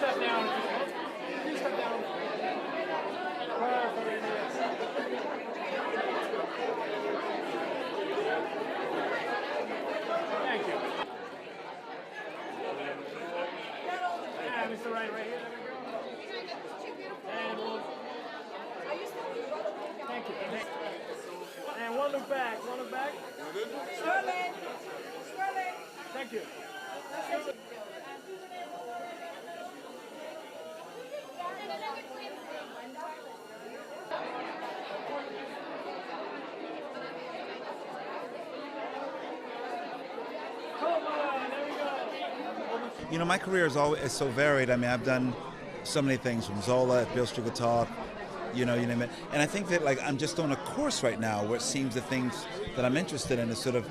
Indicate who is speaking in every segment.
Speaker 1: step down. Please step down. Perfect. Thank you. Yeah, Mr. Wright, right here. And we'll... Thank you. And one look back. One look back. Sterling. Sterling. Thank you.
Speaker 2: You know, my career is so varied. I mean, I've done so many things, from Zola at Beale Street Could Talk, you name it. And I think that, like, I'm just on a course right now where it seems the things that I'm interested in is sort of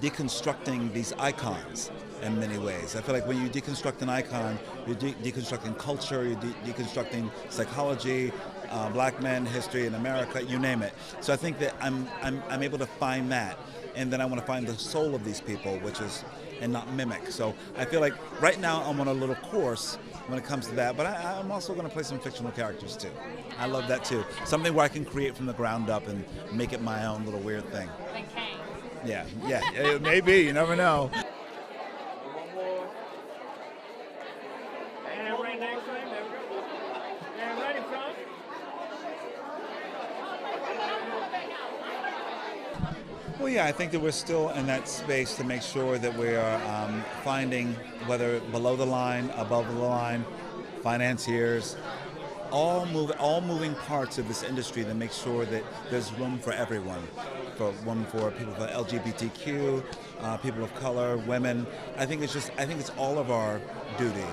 Speaker 2: deconstructing these icons in many ways. I feel like when you deconstruct an icon, you're deconstructing culture, you're deconstructing psychology, black men, history in America, you name it. So I think that I'm able to find that, and then I want to find the soul of these people, which is, and not mimic. So I feel like right now I'm on a little course when it comes to that, but I'm also going to play some fictional characters too. I love that too. Something where I can create from the ground up and make it my own little weird thing.
Speaker 3: Like Kang.
Speaker 2: Yeah, it may be, you never know.
Speaker 1: And right next to him, there we go. And right in front.
Speaker 2: Well, yeah, I think that we're still in that space to make sure that we are finding, whether below the line, above the line, financiers, all moving parts of this industry to make sure that there's room for everyone. For people for LGBTQ, people of color, women. I think it's all of our duty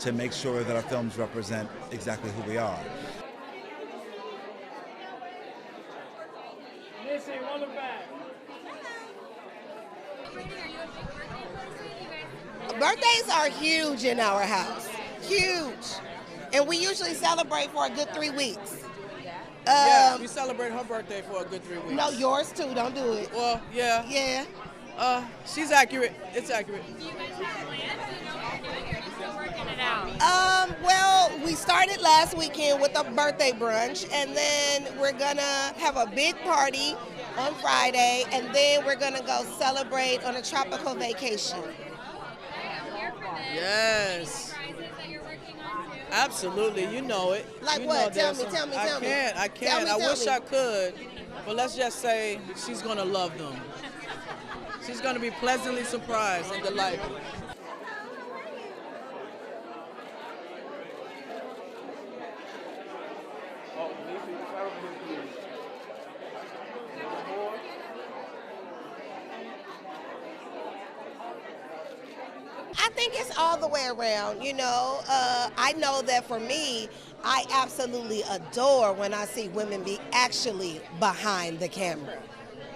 Speaker 2: to make sure that our films represent exactly who we are.
Speaker 1: Niecy, one look back.
Speaker 4: Birthdays are huge in our house, huge. And we usually celebrate for a good 3 weeks.
Speaker 5: Yeah, we celebrate her birthday for a good 3 weeks.
Speaker 4: No, yours too, don't do it.
Speaker 5: Well, yeah.
Speaker 4: Yeah.
Speaker 5: She's accurate. It's accurate.
Speaker 3: Do you guys have plans? Do you know what you're doing, or are you still working it out?
Speaker 4: Well, we started last weekend with a birthday brunch, and then we're gonna have a big party on Friday, and then we're gonna go celebrate on a tropical vacation.
Speaker 3: I'm here for this.
Speaker 5: Yes.
Speaker 3: Prizes that you're working on too.
Speaker 5: Absolutely, you know it.
Speaker 4: Like
Speaker 5: you
Speaker 4: what?
Speaker 5: know
Speaker 4: Tell me.
Speaker 5: I can't. I wish I could, but let's just say she's gonna love them. She's gonna be pleasantly surprised and delighted.
Speaker 4: I think it's all the way around, you know. I know that for me, I absolutely adore when I see women be actually behind the camera.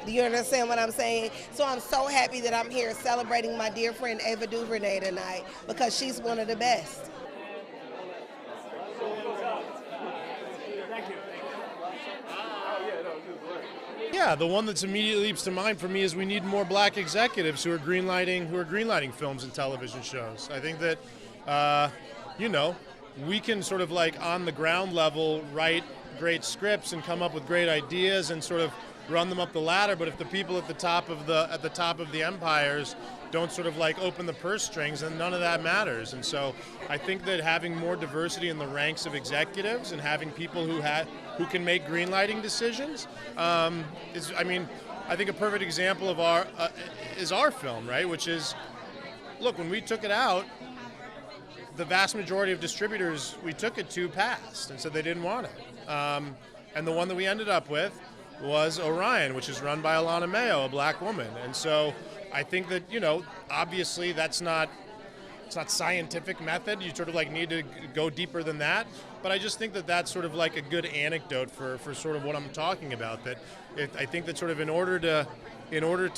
Speaker 4: Do you understand what I'm saying? So I'm so happy that I'm here celebrating my dear friend Ava DuVernay tonight, because she's one of the best.
Speaker 6: Yeah, the one that's immediately leaps to mind for me is we need more black executives who are greenlighting films and television shows. I think that, we can sort of like on the ground level write great scripts and come up with great ideas and sort of run them up the ladder. But if the people at the top of the empires don't sort of like open the purse strings, then none of that matters. And so I think that having more diversity in the ranks of executives and having people who can make greenlighting decisions is, I think a perfect example of is our film, right? Which is, look, when we took it out, the vast majority of distributors we took it to passed, and so they didn't want it. And the one that we ended up with was Orion, which is run by Alana Mayo, a black woman. And so I think that, obviously it's not scientific method. You sort of like need to go deeper than that. But I just think that that's sort of like a good anecdote for sort of what I'm talking about. I think that sort of in order to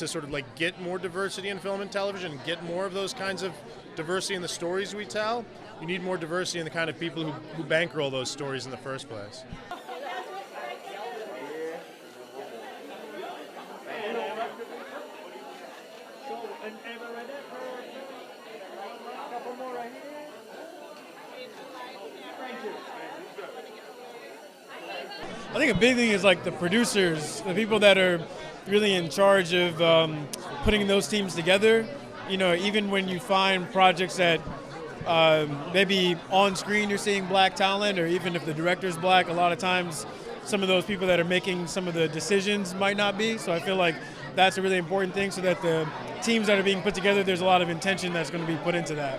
Speaker 6: sort of like get more diversity in film and television, and get more of those kinds of diversity in the stories we tell, you need more diversity in the kind of people who bankroll those stories in the first place.
Speaker 7: I think a big thing is like the producers, the people that are really in charge of putting those teams together. You know, even when you find projects that maybe on screen you're seeing black talent, or even if the director's black, a lot of times some of those people that are making some of the decisions might not be. So I feel like that's a really important thing, so that the teams that are being put together, there's a lot of intention that's going to be put into that.